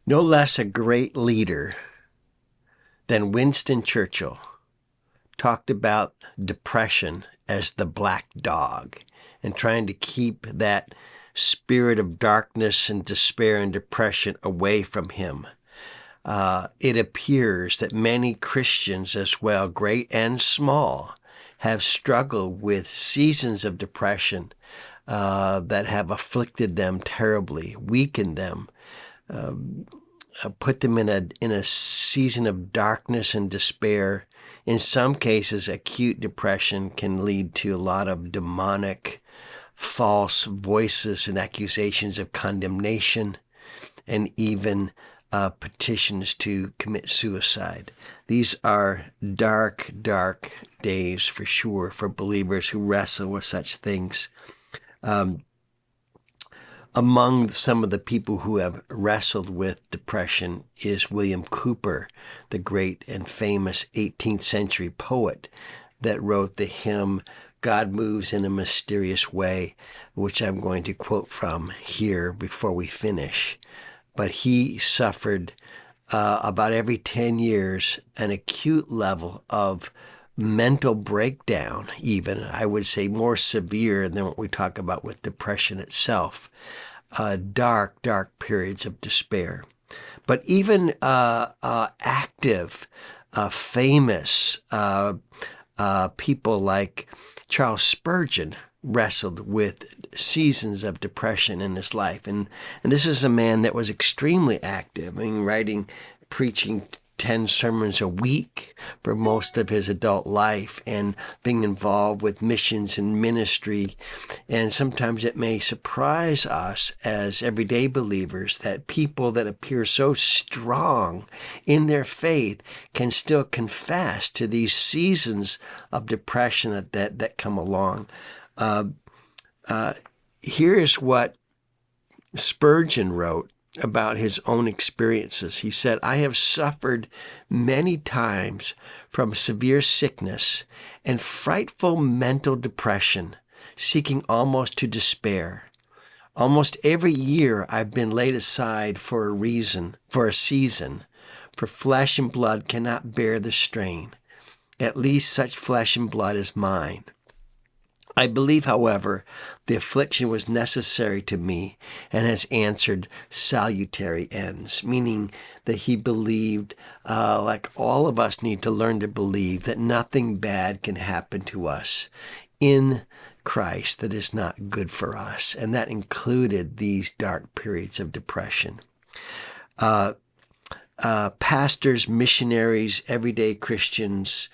No less a great leader than Winston Churchill talked about depression as the black dog and trying to keep that spirit of darkness and despair and depression away from him. It appears that many Christians as well, great and small, have struggled with seasons of depression that have afflicted them terribly, weakened them, put them in a season of darkness and despair. In some cases, acute depression can lead to a lot of demonic, false voices and accusations of condemnation, and even petitions to commit suicide. These are dark, dark days for sure for believers who wrestle with such things. Among some of the people who have wrestled with depression is William Cowper, the great and famous 18th century poet that wrote the hymn, "God Moves in a Mysterious Way," which I'm going to quote from here before we finish. But he suffered about every 10 years an acute level of mental breakdown, even, I would say more severe than what we talk about with depression itself. Dark, dark periods of despair. But even active, famous people like Charles Spurgeon wrestled with seasons of depression in his life. And this is a man that was extremely active, writing, preaching 10 sermons a week for most of his adult life and being involved with missions and ministry. And sometimes it may surprise us as everyday believers that people that appear so strong in their faith can still confess to these seasons of depression that come along. Here's what Spurgeon wrote about his own experiences. He said, "I have suffered many times from severe sickness and frightful mental depression, seeking almost to despair. Almost every year I've been laid aside for a season, for flesh and blood cannot bear the strain, at least such flesh and blood as mine. I believe, however, the affliction was necessary to me and has answered salutary ends," meaning that he believed, like all of us need to learn to believe, that nothing bad can happen to us in Christ that is not good for us. And that included these dark periods of depression. Pastors, missionaries, everyday Christians,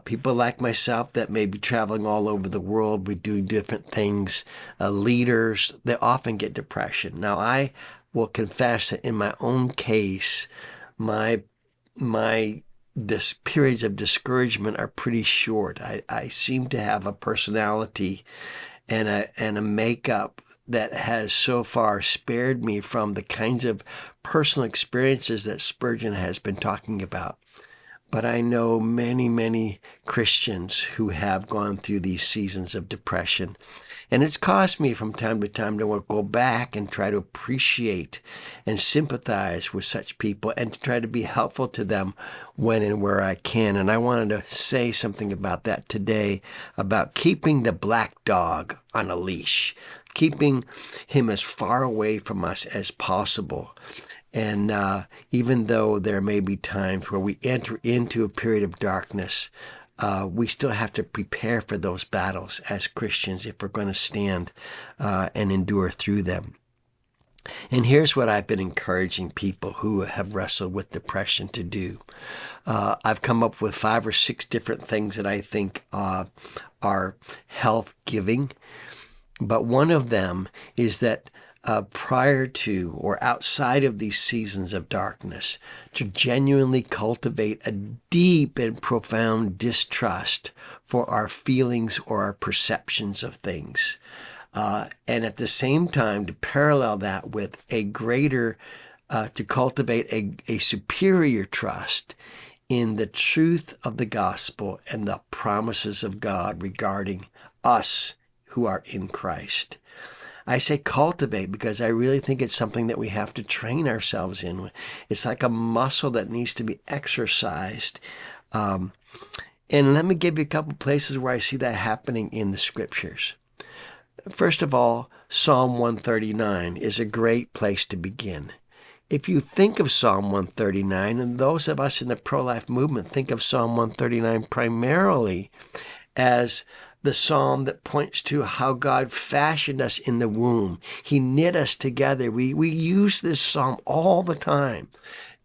people like myself that may be traveling all over the world, we do different things, leaders, they often get depression. Now, I will confess that in my own case, my periods of discouragement are pretty short. I seem to have a personality and a makeup that has so far spared me from the kinds of personal experiences that Spurgeon has been talking about. But I know many, many Christians who have gone through these seasons of depression. And it's caused me from time to time to go back and try to appreciate and sympathize with such people and to try to be helpful to them when and where I can. And I wanted to say something about that today, about keeping the black dog on a leash, keeping him as far away from us as possible. And even though there may be times where we enter into a period of darkness, we still have to prepare for those battles as Christians if we're going to stand and endure through them. And here's what I've been encouraging people who have wrestled with depression to do. I've come up with 5 or 6 different things that I think are health-giving. But one of them is that prior to or outside of these seasons of darkness, to genuinely cultivate a deep and profound distrust for our feelings or our perceptions of things. And at the same time, to parallel that with a greater, to cultivate a superior trust in the truth of the gospel and the promises of God regarding us who are in Christ. I say cultivate because I really think it's something that we have to train ourselves in. It's like a muscle that needs to be exercised. And let me give you a couple places where I see that happening in the scriptures. First of all, Psalm 139 is a great place to begin. If you think of Psalm 139, and those of us in the pro-life movement think of Psalm 139 primarily as the psalm that points to how God fashioned us in the womb. He knit us together. We use this psalm all the time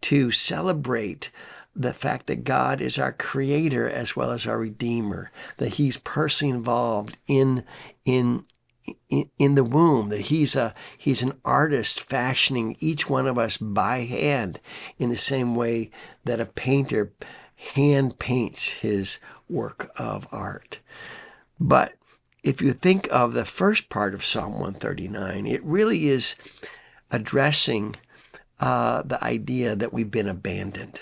to celebrate the fact that God is our creator as well as our redeemer, that he's personally involved in the womb, that he's an artist fashioning each one of us by hand in the same way that a painter hand paints his work of art. But if you think of the first part of Psalm 139, it really is addressing the idea that we've been abandoned.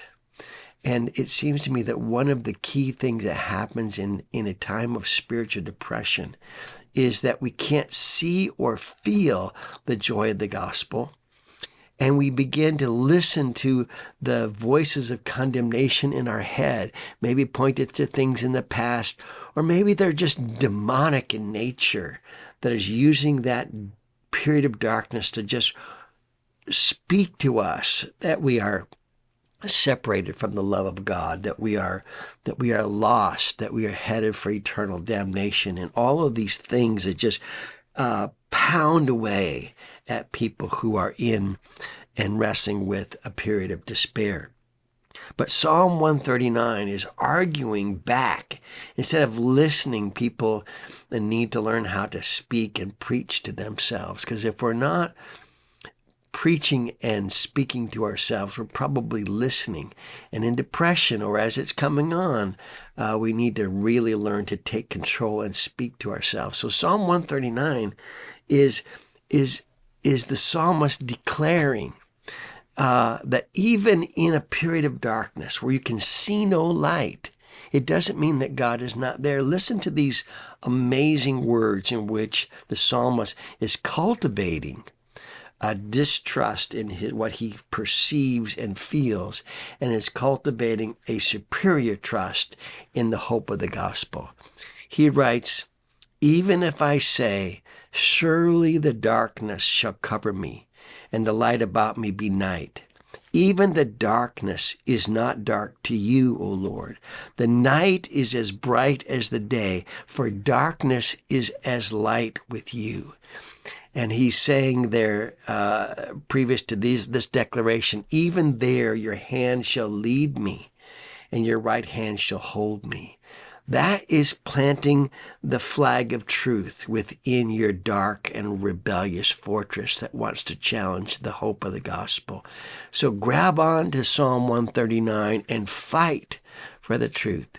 And it seems to me that one of the key things that happens in a time of spiritual depression is that we can't see or feel the joy of the gospel. And we begin to listen to the voices of condemnation in our head, maybe pointed to things in the past, or maybe they're just demonic in nature that is using that period of darkness to just speak to us that we are separated from the love of God, that we are lost, that we are headed for eternal damnation, and all of these things that just pound away at people who are in and wrestling with a period of despair. But Psalm 139 is arguing back. Instead of listening, people need to learn how to speak and preach to themselves. Because if we're not preaching and speaking to ourselves, we're probably listening. And in depression, or as it's coming on, we need to really learn to take control and speak to ourselves. So Psalm 139 is the psalmist declaring that even in a period of darkness where you can see no light, it doesn't mean that God is not there. Listen to these amazing words in which the psalmist is cultivating a distrust in what he perceives and feels, and is cultivating a superior trust in the hope of the gospel. He writes, "Even if I say, surely the darkness shall cover me, and the light about me be night. Even the darkness is not dark to you, O Lord. The night is as bright as the day, for darkness is as light with you." And he's saying there, previous to this declaration, even there your hand shall lead me, and your right hand shall hold me. That is planting the flag of truth within your dark and rebellious fortress that wants to challenge the hope of the gospel. So grab on to Psalm 139 and fight for the truth.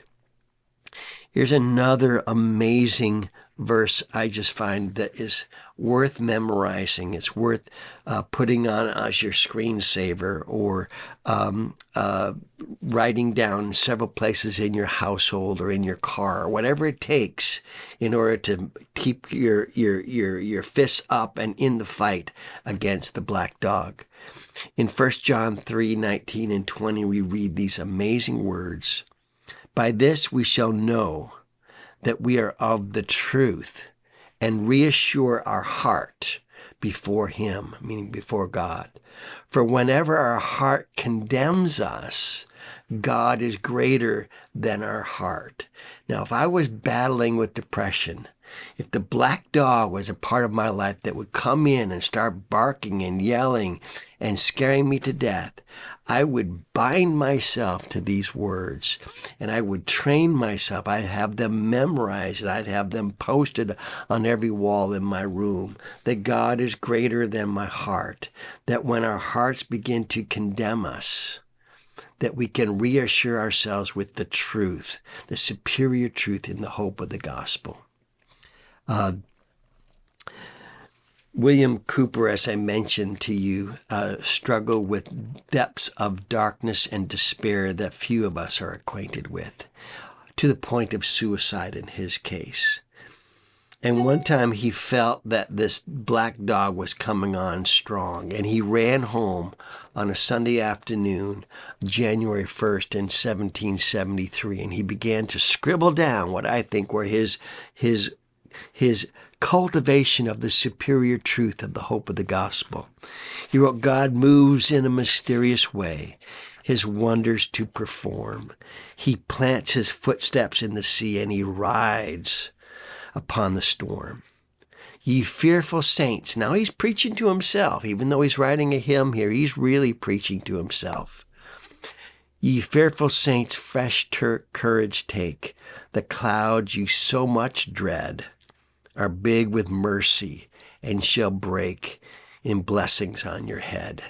Here's another amazing verse I just find that is worth memorizing. It's worth putting on as your screensaver, or writing down several places in your household or in your car, or whatever it takes in order to keep your fists up and in the fight against the black dog. In 1 John 3:19 and 20, we read these amazing words. "By this we shall know that we are of the truth, and reassure our heart before him," meaning before God. "For whenever our heart condemns us, God is greater than our heart." Now, if I was battling with depression, if the black dog was a part of my life that would come in and start barking and yelling and scaring me to death, I would bind myself to these words, and I would train myself. I'd have them memorized, and I'd have them posted on every wall in my room, that God is greater than my heart, that when our hearts begin to condemn us, that we can reassure ourselves with the truth, the superior truth in the hope of the gospel. William Cooper, as I mentioned to you, struggled with depths of darkness and despair that few of us are acquainted with, to the point of suicide in his case. And one time he felt that this black dog was coming on strong, and he ran home on a Sunday afternoon, January 1st in 1773, and he began to scribble down what I think were his cultivation of the superior truth of the hope of the gospel. He wrote, God moves in a mysterious way, his wonders to perform. He plants his footsteps in the sea, and he rides upon the storm. Ye fearful saints. Now he's preaching to himself. Even though he's writing a hymn here, he's really preaching to himself. Ye fearful saints, fresh courage take. The clouds you so much dread are big with mercy and shall break in blessings on your head.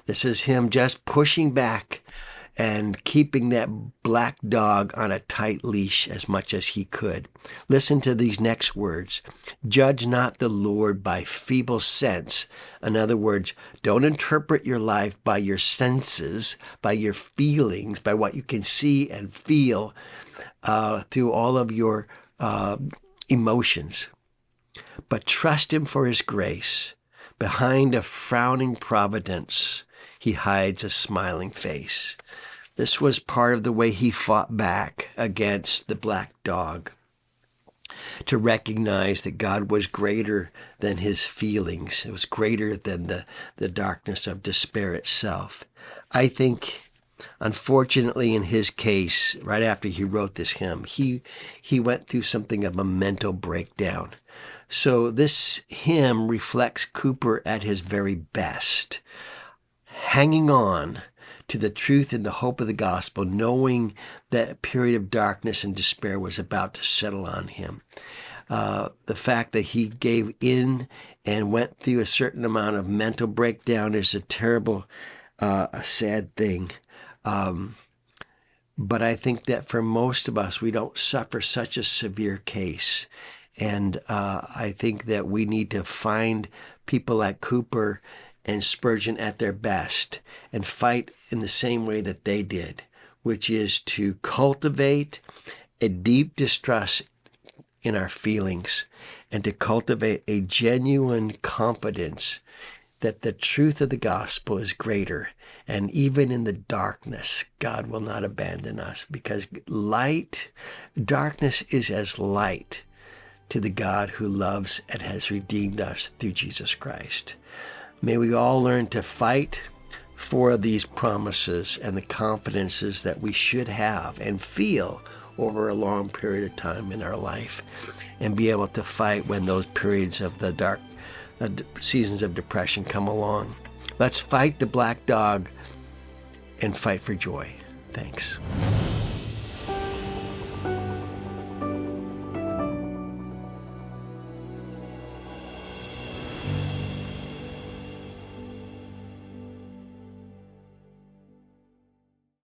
This is him just pushing back and keeping that black dog on a tight leash as much as he could. Listen to these next words. Judge not the Lord by feeble sense. In other words, don't interpret your life by your senses, by your feelings, by what you can see and feel through all of your emotions. But trust him for his grace. Behind a frowning providence, he hides a smiling face. This was part of the way he fought back against the black dog, to recognize that God was greater than his feelings. It was greater than the darkness of despair itself. I think, unfortunately, in his case, right after he wrote this hymn, he went through something of a mental breakdown. So this hymn reflects Cooper at his very best, hanging on to the truth and the hope of the gospel, knowing that a period of darkness and despair was about to settle on him. The fact that he gave in and went through a certain amount of mental breakdown is a terrible, a sad thing. But I think that for most of us, we don't suffer such a severe case. And I think that we need to find people like Cooper and Spurgeon at their best and fight in the same way that they did, which is to cultivate a deep distrust in our feelings and to cultivate a genuine confidence that the truth of the gospel is greater. And even in the darkness, God will not abandon us, because darkness is as light to the God who loves and has redeemed us through Jesus Christ. May we all learn to fight for these promises and the confidences that we should have and feel over a long period of time in our life, and be able to fight when those periods of the dark seasons of depression come along. Let's fight the black dog and fight for joy. Thanks.